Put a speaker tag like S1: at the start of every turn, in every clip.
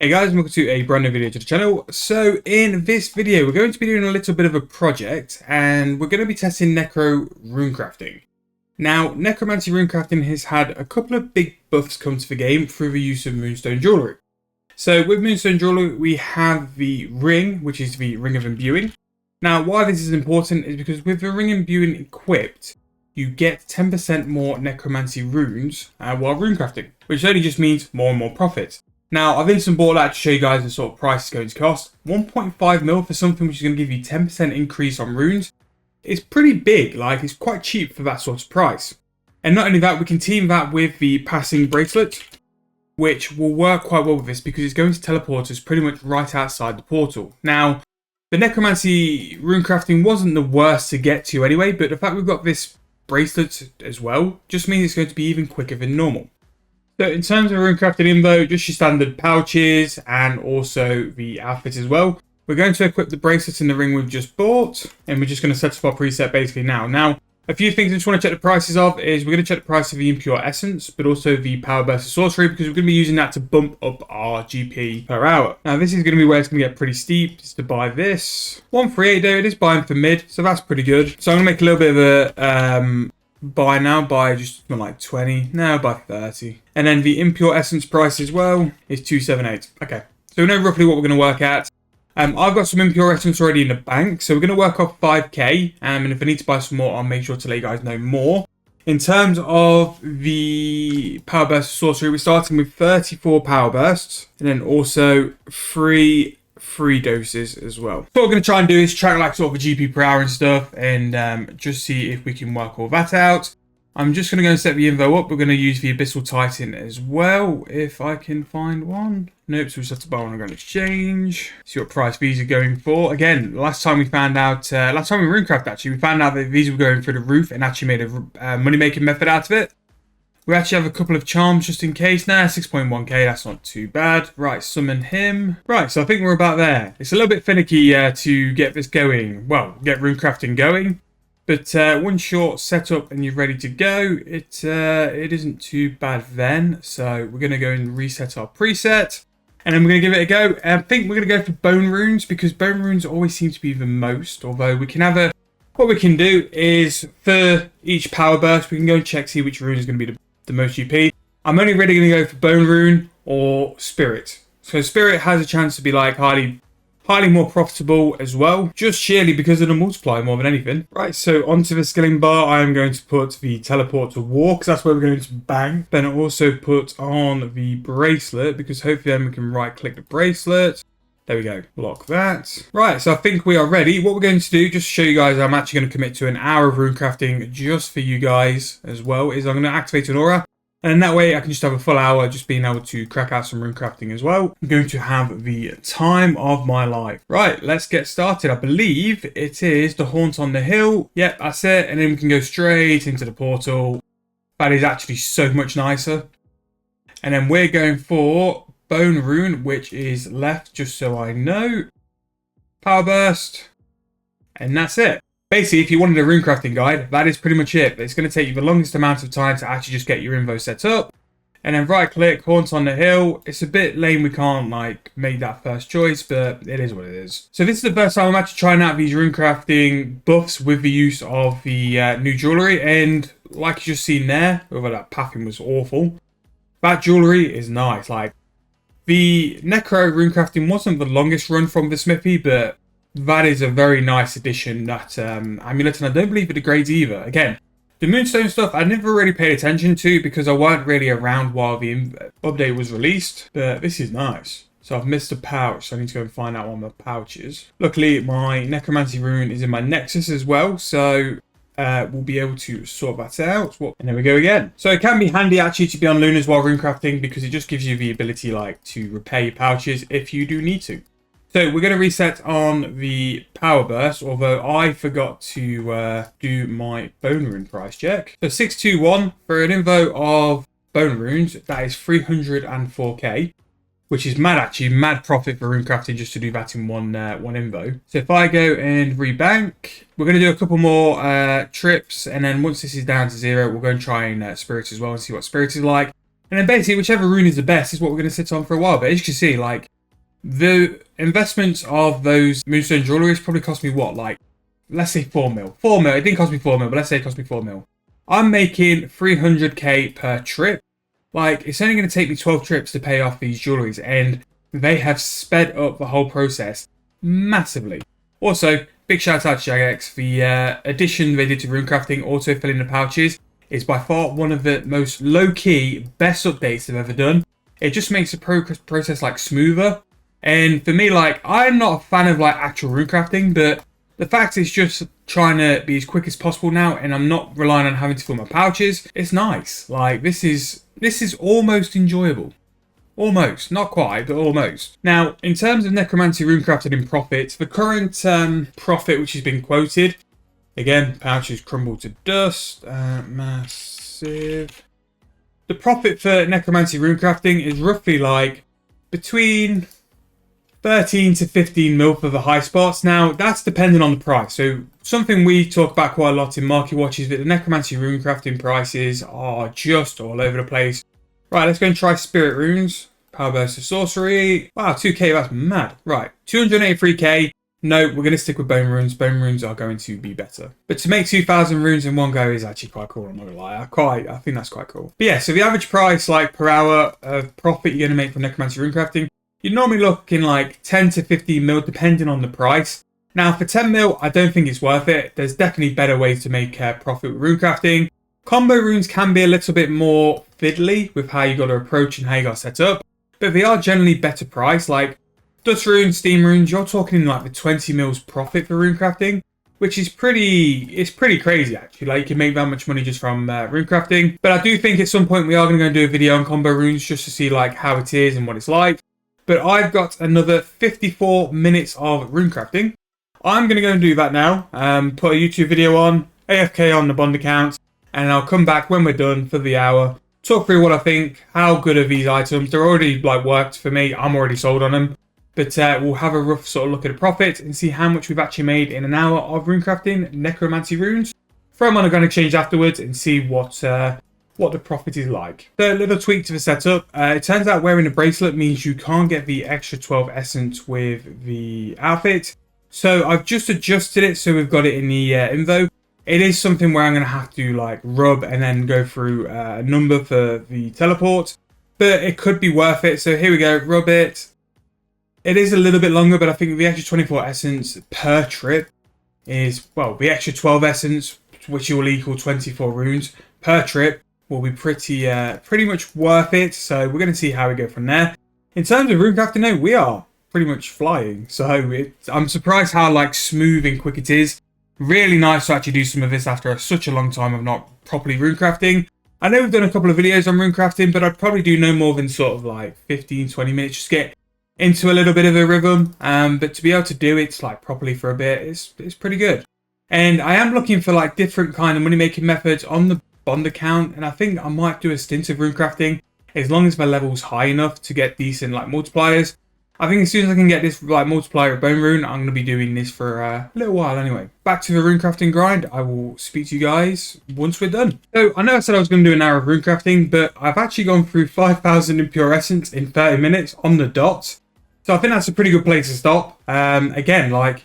S1: Hey guys, welcome to a brand new video to the channel. So in this video, we're going to be doing a little bit of a project and we're going to be testing necro runecrafting. Now, necromancy runecrafting has had a couple of big buffs come to the game through the use of moonstone jewelry. So with moonstone jewelry, we have the ring, which is the ring of imbuing. Now, why this is important is because with the ring imbuing equipped, you get 10% more necromancy runes while runecrafting, which only just means more and more profit. Now, I've instantly bought that to show you guys the sort of price it's going to cost. 1.5 mil for something which is going to give you 10% increase on runes. It's pretty big, like it's quite cheap for that sort of price. And not only that, we can team that with the passing bracelet, which will work quite well with this because it's going to teleport us pretty much right outside the portal. Now, the necromancy runecrafting wasn't the worst to get to anyway, but the fact we've got this bracelet as well just means it's going to be even quicker than normal. So in terms of runecrafting info, just your standard pouches and also the outfit as well. We're going to equip the bracelets in the ring we've just bought, and we're just going to set up our preset basically now. Now, a few things I just want to check the prices of is we're going to check the price of the impure essence, but also the power burst of sorcery because we're going to be using that to bump up our GP per hour. Now this is going to be where it's going to get pretty steep, is to buy this. 138 though, it is buying for mid, so that's pretty good. So I'm going to make a little bit of a buy now, buy just like 20, now buy 30. And then the impure essence price as well is 278. Okay, so we know roughly what we're going to work at. I've got some impure essence already in the bank, so we're going to work off 5k, and if I need to buy some more, I'll make sure to let you guys know more. In terms of the power burst sorcery, we're starting with 34 power bursts, and then also free doses as well. So what we're going to try and do is track like sort of a GP per hour and stuff, and just see if we can work all that out. I'm just going to go and set the info up. We're going to use the Abyssal Titan as well, if I can find one. Nope, so we just have to buy one and go on exchange. See what price these are going for. Again, last time we found out, last time we runecraft actually, we found out that these were going through the roof and actually made a money-making method out of it. We actually have a couple of charms just in case now. 6.1k, that's not too bad. Right, summon him. Right, so I think we're about there. It's a little bit finicky to get this going. Well, get runecrafting going. But one short setup and you're ready to go. It isn't too bad then. So we're going to go and reset our preset. And then we're going to give it a go. I think we're going to go for bone runes because bone runes always seem to be the most. Although we can have a... What we can do is for each power burst, we can go and check, see which rune is going to be the most GP. I'm only really going to go for bone rune or spirit. So spirit has a chance to be like highly more profitable as well, just sheerly because of the multiplier more than anything. Right, so onto the skilling bar, I am going to put the teleport to war because that's where we're going to bang. Then I also put on the bracelet because hopefully then we can right click the bracelet. There we go, block that. Right, so I think we are ready. What we're going to do, just to show you guys, I'm actually going to commit to an hour of runecrafting just for you guys as well, is I'm going to activate an aura. And in that way, I can just have a full hour just being able to crack out some runecrafting as well. I'm going to have the time of my life. Right, let's get started. I believe it is the Haunt on the Hill. Yep, that's it. And then we can go straight into the portal. That is actually so much nicer. And then we're going for Bone Rune, which is left, just so I know. Power Burst. And that's it. Basically, if you wanted a runecrafting guide, that is pretty much it. It's going to take you the longest amount of time to actually just get your info set up. And then right click, Haunt on the Hill. It's a bit lame we can't like make that first choice, but it is what it is. So this is the first time I'm actually trying out these runecrafting buffs with the use of the new jewellery. And like you just seen there, although that pathing was awful, that jewellery is nice. Like the necro runecrafting wasn't the longest run from the smithy, but that is a very nice addition, that amulet, and I don't believe it degrades either. Again, the moonstone stuff I never really paid attention to because I weren't really around while the update was released, but this is nice. So I've missed a pouch, so I need to go and find out one of my pouches. Luckily, my necromancy rune is in my nexus as well, so we'll be able to sort that out. And there we go again. So it can be handy actually to be on Lunas while runecrafting because it just gives you the ability like to repair your pouches if you do need to. So we're going to reset on the power burst, although I forgot to do my bone rune price check. So 621 for an info of bone runes, that is 304k, which is mad actually, mad profit for runecrafting just to do that in one info. So if I go and rebank, we're going to do a couple more trips, and then once this is down to 0, we'll go and try and spirit as well and see what spirit is like. And then basically, whichever rune is the best is what we're going to sit on for a while. But as you can see, like, the investments of those moonstone jewelleries probably cost me what? Like, let's say 4 mil. 4 mil. It didn't cost me 4 mil, but let's say it cost me 4 mil. I'm making 300k per trip. Like, it's only going to take me 12 trips to pay off these jewelleries. And they have sped up the whole process massively. Also, big shout out to Jagex. The addition they did to Runecrafting, auto-filling the pouches, is by far one of the most low-key, best updates they've ever done. It just makes the process, like, smoother. And for me, like, I'm not a fan of, like, actual Runecrafting, but the fact is just trying to be as quick as possible now, and I'm not relying on having to fill my pouches. It's nice. Like, this is almost enjoyable. Almost. Not quite, but almost. Now, in terms of Necromancy Runecrafted in profit, the current profit which has been quoted, again, pouches crumble to dust, massive. The profit for Necromancy Runecrafting is roughly like between 13 to 15 mil for the high spots. Now, that's depending on the price. So, something we talk about quite a lot in Market Watch is that the Necromancy Runecrafting prices are just all over the place. Right, let's go and try Spirit Runes. Power Burst of Sorcery. Wow, 2k, that's mad. Right, 283k. No, we're going to stick with Bone Runes. Bone Runes are going to be better. But to make 2,000 runes in one go is actually quite cool, I'm not going to lie. I think that's quite cool. But yeah, so the average price, like, per hour of profit you're going to make from Necromancy Runecrafting, you're normally looking like 10 to 15 mil, depending on the price. Now, for 10 mil, I don't think it's worth it. There's definitely better ways to make profit with Runecrafting. Combo runes can be a little bit more fiddly with how you got to approach and how you got to set up. But they are generally better priced. Like, Dust Runes, Steam Runes, you're talking like the 20 mils profit for Runecrafting, which is pretty crazy actually. Like, you can make that much money just from Runecrafting. But I do think at some point we are going to go and do a video on combo runes just to see like how it is and what it's like. But I've got another 54 minutes of Runecrafting. I'm going to go and do that now. Put a YouTube video on, AFK on the Bond account, and I'll come back when we're done for the hour. Talk through what I think, how good are these items. They're already like worked for me. I'm already sold on them. But we'll have a rough sort of look at the profit and see how much we've actually made in an hour of Runecrafting Necromancy runes. Throw them on a gun exchange afterwards and see what the profit is like. So a little tweak to the setup. It turns out wearing a bracelet means you can't get the extra 12 essence with the outfit. So I've just adjusted it so we've got it in the info. It is something where I'm going to have to like rub and then go through a number for the teleport. But it could be worth it. So here we go, rub it. It is a little bit longer, but I think the extra 24 essence per trip is, well, the extra 12 essence, which will equal 24 runes per trip, will be pretty much worth it. So we're going to see how we go from there. In terms of Runecrafting, though, we are pretty much flying. So I'm surprised how like smooth and quick it is. Really nice to actually do some of this after such a long time of not properly Runecrafting. I know we've done a couple of videos on Runecrafting, but I'd probably do no more than sort of like 15-20 minutes, just get into a little bit of a rhythm. But to be able to do it like properly for a bit, it's pretty good. And I am looking for like different kind of money making methods on the Bond account, and I think I might do a stint of Runecrafting as long as my level's high enough to get decent like multipliers. I think as soon as I can get this like multiplier of Bone Rune, I'm going to be doing this for a little while anyway. Back to the Runecrafting grind. I will speak to you guys once we're done. So I know I said I was going to do an hour of Runecrafting, but I've actually gone through 5,000 impure essence in 30 minutes on the dot. So I think that's a pretty good place to stop. Again, like,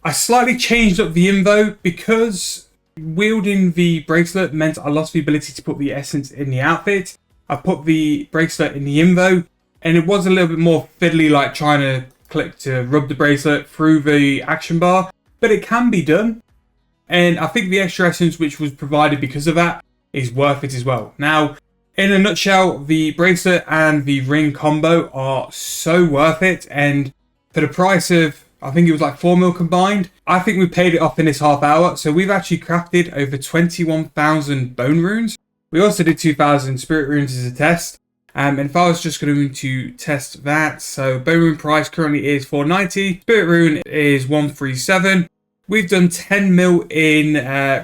S1: I slightly changed up the info because wielding the bracelet meant I lost the ability to put the essence in the outfit. I put the bracelet in the info, and it was a little bit more fiddly, like trying to click to rub the bracelet through the action bar, but it can be done. And I think the extra essence which was provided because of that is worth it as well. Now, in a nutshell, the bracelet and the ring combo are so worth it. And for the price of, I think it was like 4 mil combined, I think we paid it off in this half hour. So we've actually crafted over 21,000 bone runes. We also did 2,000 spirit runes as a test. And if I was just going to test that, so bone rune price currently is 490, spirit rune is 137. We've done 10 mil in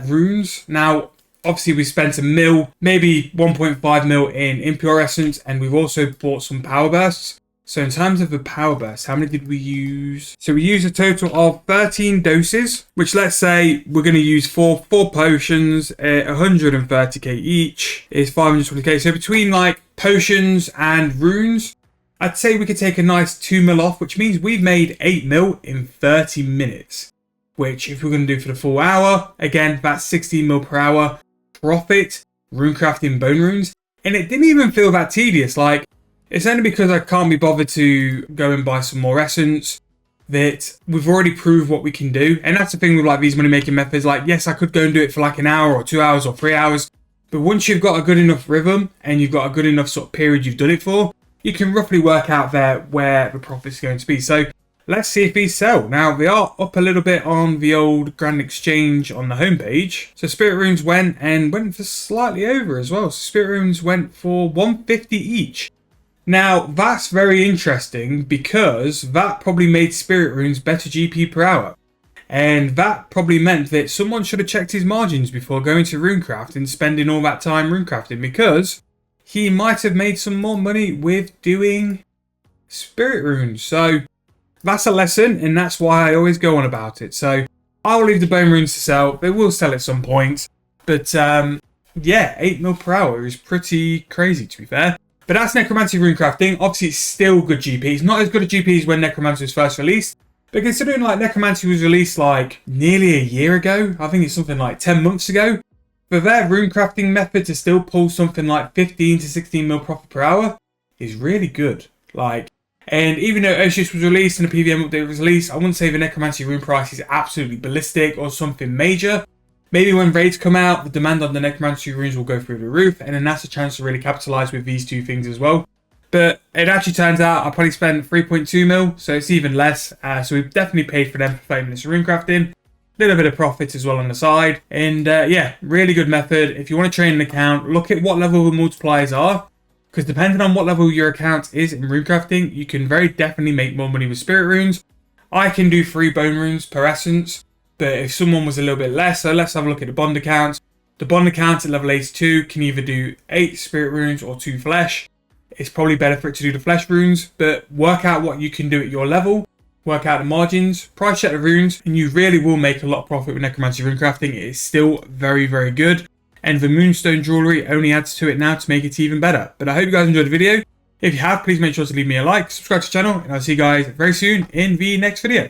S1: runes. Now, obviously we spent a mil, maybe 1.5 mil in impure essence, and we've also bought some power bursts. So in terms of the power burst, how many did we use? So we used a total of 13 doses, which let's say we're going to use four potions, 130k each is 520k. So between like potions and runes, I'd say we could take a nice 2 mil off, which means we've made 8 mil in 30 minutes. Which if we're going to do for the full hour, again, that's 16 mil per hour profit, runecrafting bone runes. And it didn't even feel that tedious. Like, it's only because I can't be bothered to go and buy some more essence that we've already proved what we can do. And that's the thing with like these money making methods. Like, yes, I could go and do it for like an hour or 2 hours or 3 hours. But once you've got a good enough rhythm and you've got a good enough sort of period you've done it for, you can roughly work out there where the profit's going to be. So let's see if these sell. Now, they are up a little bit on the old Grand Exchange on the homepage. So Spirit Runes went for slightly over as well. So Spirit Runes went for 150 each. Now, that's very interesting because that probably made Spirit Runes better GP per hour. And that probably meant that someone should have checked his margins before going to Runecraft and spending all that time Runecrafting, because he might have made some more money with doing Spirit Runes. So that's a lesson, and that's why I always go on about it. So I'll leave the bone runes to sell. They will sell at some point. But yeah, 8 mil per hour is pretty crazy, to be fair. But that's Necromancy Runecrafting. Obviously, it's still good GP. It's not as good a GP as when Necromancy was first released. But considering like Necromancy was released like nearly a year ago, I think it's something like 10 months ago, for their runecrafting method to still pull something like 15 to 16 mil profit per hour is really good. Like, and even though Oceus was released and the PVM update was released, I wouldn't say the Necromancy rune price is absolutely ballistic or something major. Maybe when raids come out, the demand on the Necromancy runes will go through the roof, and then that's a chance to really capitalise with these two things as well. But it actually turns out I probably spent 3.2 mil, so it's even less. So we've definitely paid for them for 30 minutes of runecrafting. A little bit of profit as well on the side. And yeah, really good method. If you want to train an account, look at what level the multipliers are. Because depending on what level your account is in runecrafting, you can very definitely make more money with spirit runes. I can do 3 bone runes per essence. But if someone was a little bit less, so let's have a look at the bond account. The bond account at level 82 can either do 8 spirit runes or 2 flesh. It's probably better for it to do the flesh runes, but work out what you can do at your level, work out the margins, price check the runes, and you really will make a lot of profit with Necromancy Runecrafting. It is still very, very good. And the moonstone jewellery only adds to it now to make it even better. But I hope you guys enjoyed the video. If you have, please make sure to leave me a like, subscribe to the channel, and I'll see you guys very soon in the next video.